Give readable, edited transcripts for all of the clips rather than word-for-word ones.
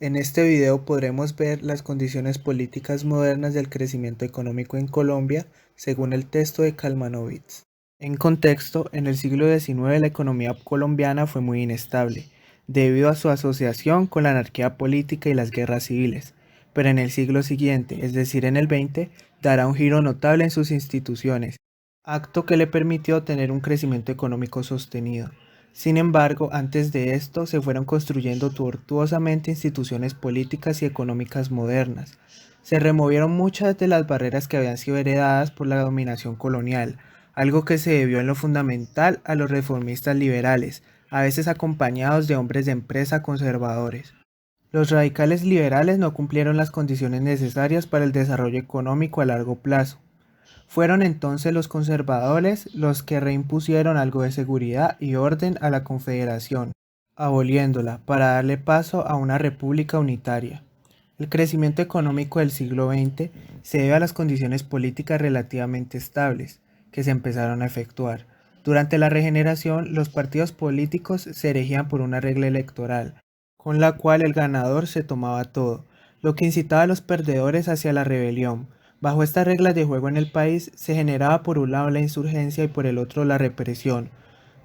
En este video podremos ver las condiciones políticas modernas del crecimiento económico en Colombia según el texto de Kalmanovitz. En contexto, en el siglo XIX la economía colombiana fue muy inestable, debido a su asociación con la anarquía política y las guerras civiles, pero en el siglo siguiente, es decir en el XX, dará un giro notable en sus instituciones, acto que le permitió tener un crecimiento económico sostenido. Sin embargo, antes de esto se fueron construyendo tortuosamente instituciones políticas y económicas modernas. Se removieron muchas de las barreras que habían sido heredadas por la dominación colonial, algo que se debió en lo fundamental a los reformistas liberales, a veces acompañados de hombres de empresa conservadores. Los radicales liberales no cumplieron las condiciones necesarias para el desarrollo económico a largo plazo. Fueron entonces los conservadores los que reimpusieron algo de seguridad y orden a la Confederación, aboliéndola para darle paso a una república unitaria. El crecimiento económico del siglo XX se debe a las condiciones políticas relativamente estables que se empezaron a efectuar. Durante la regeneración, los partidos políticos se erigían por una regla electoral, con la cual el ganador se tomaba todo, lo que incitaba a los perdedores hacia la rebelión. Bajo estas reglas de juego en el país se generaba por un lado la insurgencia y por el otro la represión,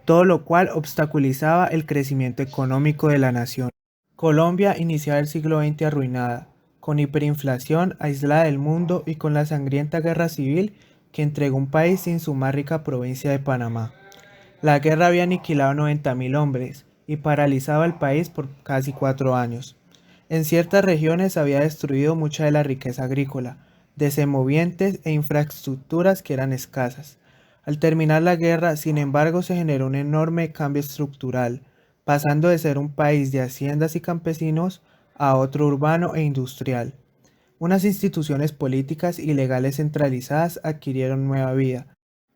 todo lo cual obstaculizaba el crecimiento económico de la nación. Colombia iniciaba el siglo XX arruinada, con hiperinflación, aislada del mundo y con la sangrienta guerra civil que entregó un país sin su más rica provincia de Panamá. La guerra había aniquilado 90.000 hombres y paralizaba el país por casi 4 años. En ciertas regiones había destruido mucha de la riqueza agrícola, de semovientes e infraestructuras que eran escasas. Al terminar la guerra, sin embargo, se generó un enorme cambio estructural, pasando de ser un país de haciendas y campesinos a otro urbano e industrial. Unas instituciones políticas y legales centralizadas adquirieron nueva vida,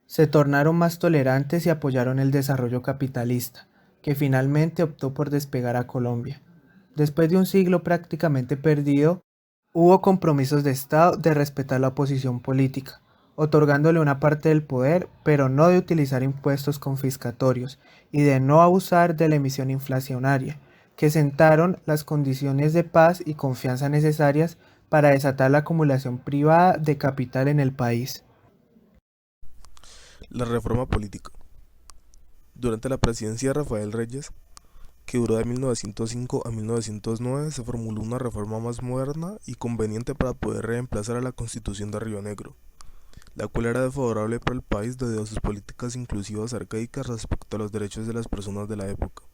se tornaron más tolerantes y apoyaron el desarrollo capitalista, que finalmente optó por despegar a Colombia. Después de un siglo prácticamente perdido, hubo compromisos de Estado de respetar la oposición política, otorgándole una parte del poder, pero no de utilizar impuestos confiscatorios y de no abusar de la emisión inflacionaria, que sentaron las condiciones de paz y confianza necesarias para desatar la acumulación privada de capital en el país. La reforma política. Durante la presidencia de Rafael Reyes, que duró de 1905 a 1909, se formuló una reforma más moderna y conveniente para poder reemplazar a la Constitución de Río Negro, la cual era desfavorable para el país debido a sus políticas inclusivas arcaicas respecto a los derechos de las personas de la época.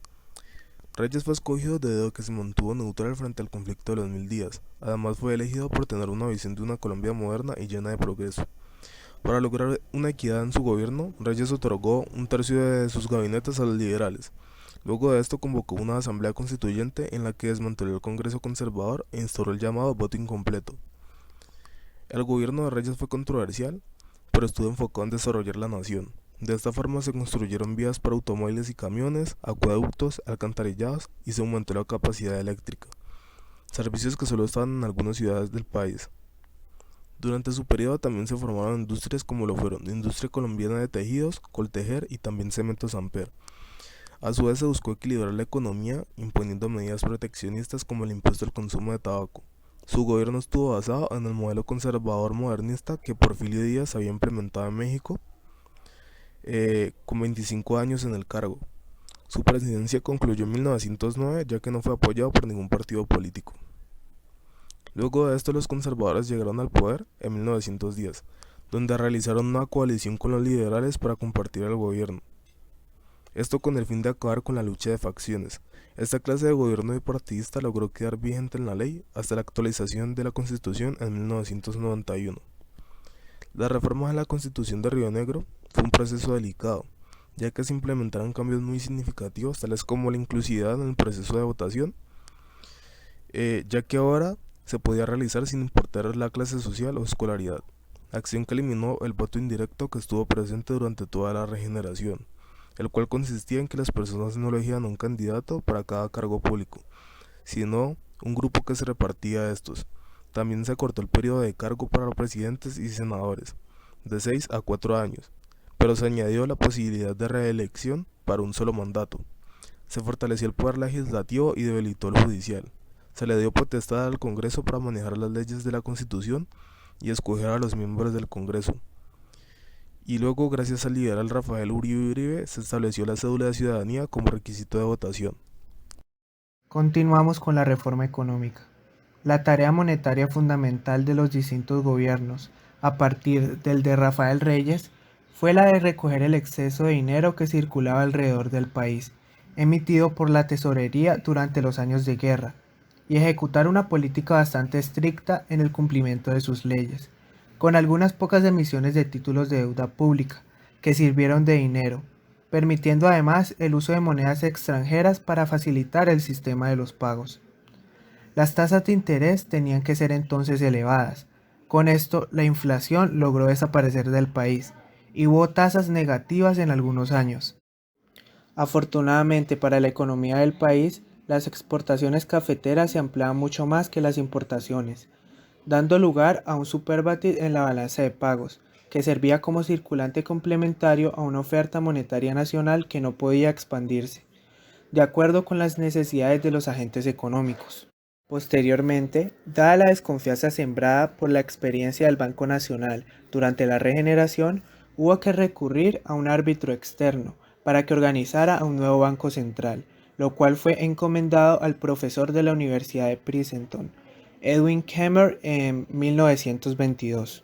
Reyes fue escogido debido a que se mantuvo neutral frente al conflicto de los 1000 días. Además fue elegido por tener una visión de una Colombia moderna y llena de progreso. Para lograr una equidad en su gobierno, Reyes otorgó un tercio de sus gabinetes a los liberales. Luego de esto convocó una asamblea constituyente en la que desmanteló el Congreso conservador e instauró el llamado voto incompleto. El gobierno de Reyes fue controversial, pero estuvo enfocado en desarrollar la nación. De esta forma se construyeron vías para automóviles y camiones, acueductos, alcantarillados y se aumentó la capacidad eléctrica, servicios que solo estaban en algunas ciudades del país. Durante su periodo también se formaron industrias como lo fueron Industria Colombiana de Tejidos, Coltejer y también Cementos Amper. A su vez se buscó equilibrar la economía imponiendo medidas proteccionistas como el impuesto al consumo de tabaco. Su gobierno estuvo basado en el modelo conservador modernista que Porfirio Díaz había implementado en México, con 25 años en el cargo. Su presidencia concluyó en 1909 ya que no fue apoyado por ningún partido político. Luego de esto los conservadores llegaron al poder en 1910, donde realizaron una coalición con los liberales para compartir el gobierno. Esto con el fin de acabar con la lucha de facciones. Esta clase de gobierno bipartidista logró quedar vigente en la ley hasta la actualización de la Constitución en 1991. La reforma de la Constitución de Río Negro fue un proceso delicado, ya que se implementaron cambios muy significativos tales como la inclusividad en el proceso de votación, ya que ahora se podía realizar sin importar la clase social o escolaridad, acción que eliminó el voto indirecto que estuvo presente durante toda la regeneración, el cual consistía en que las personas no elegían un candidato para cada cargo público, sino un grupo que se repartía a estos. También se acortó el periodo de cargo para los presidentes y senadores, de 6 a 4 años, pero se añadió la posibilidad de reelección para un solo mandato. Se fortaleció el poder legislativo y debilitó el judicial. Se le dio potestad al Congreso para manejar las leyes de la Constitución y escoger a los miembros del Congreso. Y luego, gracias al liberal Rafael Uribe Uribe, se estableció la cédula de ciudadanía como requisito de votación. Continuamos con la reforma económica. La tarea monetaria fundamental de los distintos gobiernos, a partir del de Rafael Reyes, fue la de recoger el exceso de dinero que circulaba alrededor del país, emitido por la tesorería durante los años de guerra, y ejecutar una política bastante estricta en el cumplimiento de sus leyes, con algunas pocas emisiones de títulos de deuda pública, que sirvieron de dinero, permitiendo además el uso de monedas extranjeras para facilitar el sistema de los pagos. Las tasas de interés tenían que ser entonces elevadas. Con esto, la inflación logró desaparecer del país y hubo tasas negativas en algunos años. Afortunadamente para la economía del país, las exportaciones cafeteras se ampliaban mucho más que las importaciones, dando lugar a un superávit en la balanza de pagos, que servía como circulante complementario a una oferta monetaria nacional que no podía expandirse, de acuerdo con las necesidades de los agentes económicos. Posteriormente, dada la desconfianza sembrada por la experiencia del Banco Nacional durante la regeneración, hubo que recurrir a un árbitro externo para que organizara a un nuevo Banco Central, lo cual fue encomendado al profesor de la Universidad de Princeton, Edwin Kemmer, en 1922.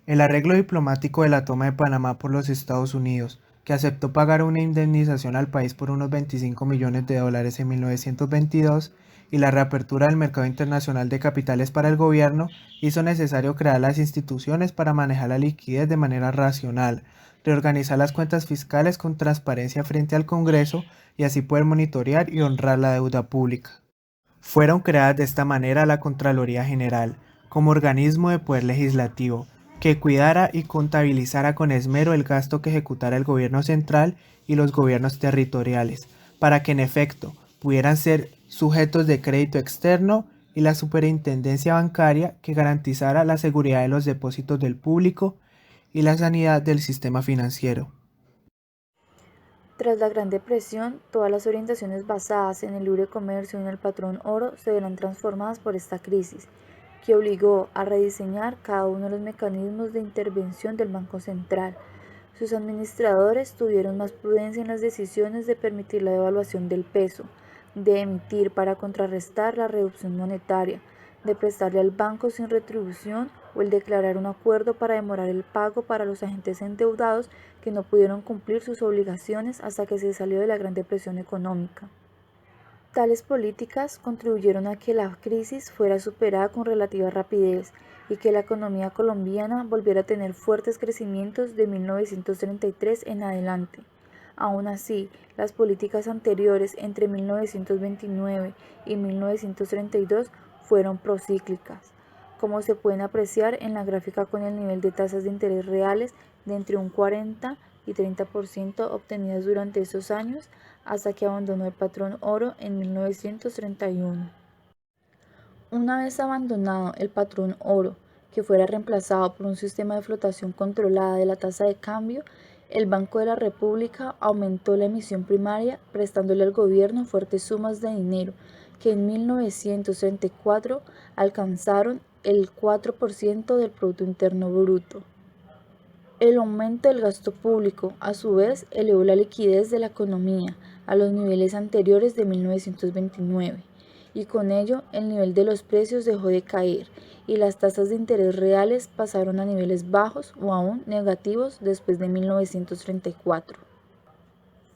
El arreglo diplomático de la toma de Panamá por los Estados Unidos, que aceptó pagar una indemnización al país por unos 25 millones de dólares en 1922, y la reapertura del mercado internacional de capitales para el gobierno, hizo necesario crear las instituciones para manejar la liquidez de manera racional, reorganizar las cuentas fiscales con transparencia frente al Congreso y así poder monitorear y honrar la deuda pública. Fueron creadas de esta manera la Contraloría General, como organismo de poder legislativo, que cuidara y contabilizara con esmero el gasto que ejecutara el gobierno central y los gobiernos territoriales, para que en efecto pudieran ser sujetos de crédito externo, y la superintendencia bancaria, que garantizara la seguridad de los depósitos del público y la sanidad del sistema financiero. Tras la Gran Depresión, todas las orientaciones basadas en el libre comercio y en el patrón oro se verán transformadas por esta crisis, que obligó a rediseñar cada uno de los mecanismos de intervención del Banco Central. Sus administradores tuvieron más prudencia en las decisiones de permitir la devaluación del peso, de emitir para contrarrestar la reducción monetaria, de prestarle al banco sin retribución o el declarar un acuerdo para demorar el pago para los agentes endeudados que no pudieron cumplir sus obligaciones hasta que se salió de la Gran Depresión económica. Tales políticas contribuyeron a que la crisis fuera superada con relativa rapidez y que la economía colombiana volviera a tener fuertes crecimientos de 1933 en adelante. Aún así, las políticas anteriores entre 1929 y 1932 fueron procíclicas, como se pueden apreciar en la gráfica con el nivel de tasas de interés reales de entre un 40 y 30% obtenidas durante esos años, hasta que abandonó el patrón oro en 1931. Una vez abandonado el patrón oro, que fuera reemplazado por un sistema de flotación controlada de la tasa de cambio, el Banco de la República aumentó la emisión primaria, prestándole al gobierno fuertes sumas de dinero, que en 1934 alcanzaron el 4% del Producto Interno Bruto. El aumento del gasto público, a su vez, elevó la liquidez de la economía a los niveles anteriores de 1929, y con ello el nivel de los precios dejó de caer y las tasas de interés reales pasaron a niveles bajos o aún negativos después de 1934.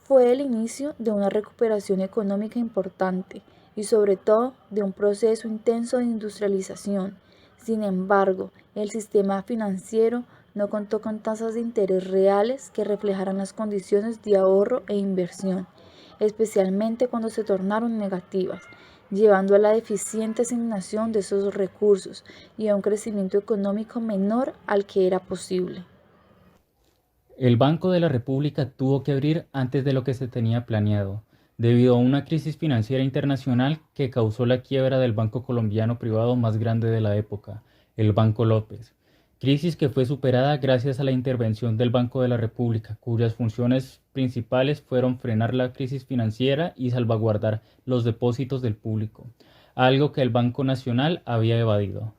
Fue el inicio de una recuperación económica importante y sobre todo de un proceso intenso de industrialización. Sin embargo, el sistema financiero no contó con tasas de interés reales que reflejaran las condiciones de ahorro e inversión, especialmente cuando se tornaron negativas, llevando a la deficiente asignación de esos recursos y a un crecimiento económico menor al que era posible. El Banco de la República tuvo que abrir antes de lo que se tenía planeado, debido a una crisis financiera internacional que causó la quiebra del banco colombiano privado más grande de la época, el Banco López. Crisis que fue superada gracias a la intervención del Banco de la República, cuyas funciones principales fueron frenar la crisis financiera y salvaguardar los depósitos del público. algo que el Banco Nacional había evadido.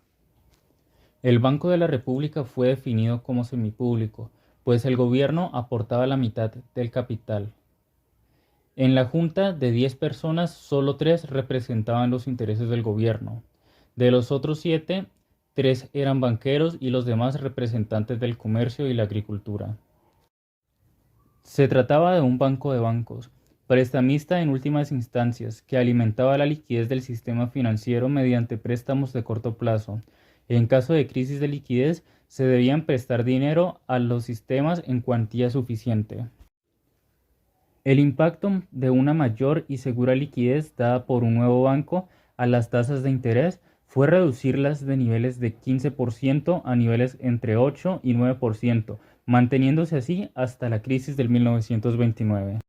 El Banco de la República fue definido como semipúblico, pues el gobierno aportaba la mitad del capital. En la junta de 10 personas, solo 3 representaban los intereses del gobierno. De los otros 7, 3 eran banqueros y los demás representantes del comercio y la agricultura. Se trataba de un banco de bancos, prestamista en últimas instancias, que alimentaba la liquidez del sistema financiero mediante préstamos de corto plazo. En caso de crisis de liquidez, se debían prestar dinero a los sistemas en cuantía suficiente. El impacto de una mayor y segura liquidez dada por un nuevo banco a las tasas de interés fue reducirlas de niveles de 15% a niveles entre 8 y 9%, manteniéndose así hasta la crisis del 1929.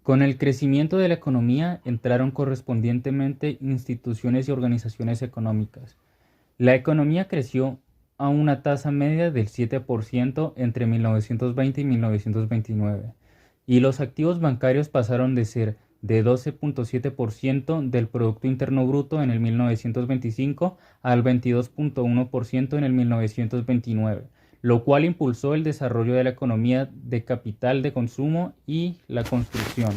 Con el crecimiento de la economía entraron correspondientemente instituciones y organizaciones económicas. La economía creció a una tasa media del 7% entre 1920 y 1929, y los activos bancarios pasaron de ser de 12.7% del Producto Interno Bruto en el 1925 al 22.1% en el 1929, lo cual impulsó el desarrollo de la economía de capital de consumo y la construcción.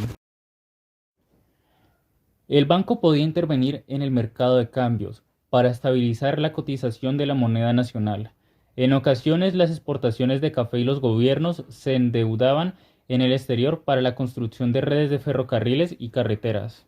El banco podía intervenir en el mercado de cambios para estabilizar la cotización de la moneda nacional. En ocasiones, las exportaciones de café y los gobiernos se endeudaban en el exterior para la construcción de redes de ferrocarriles y carreteras.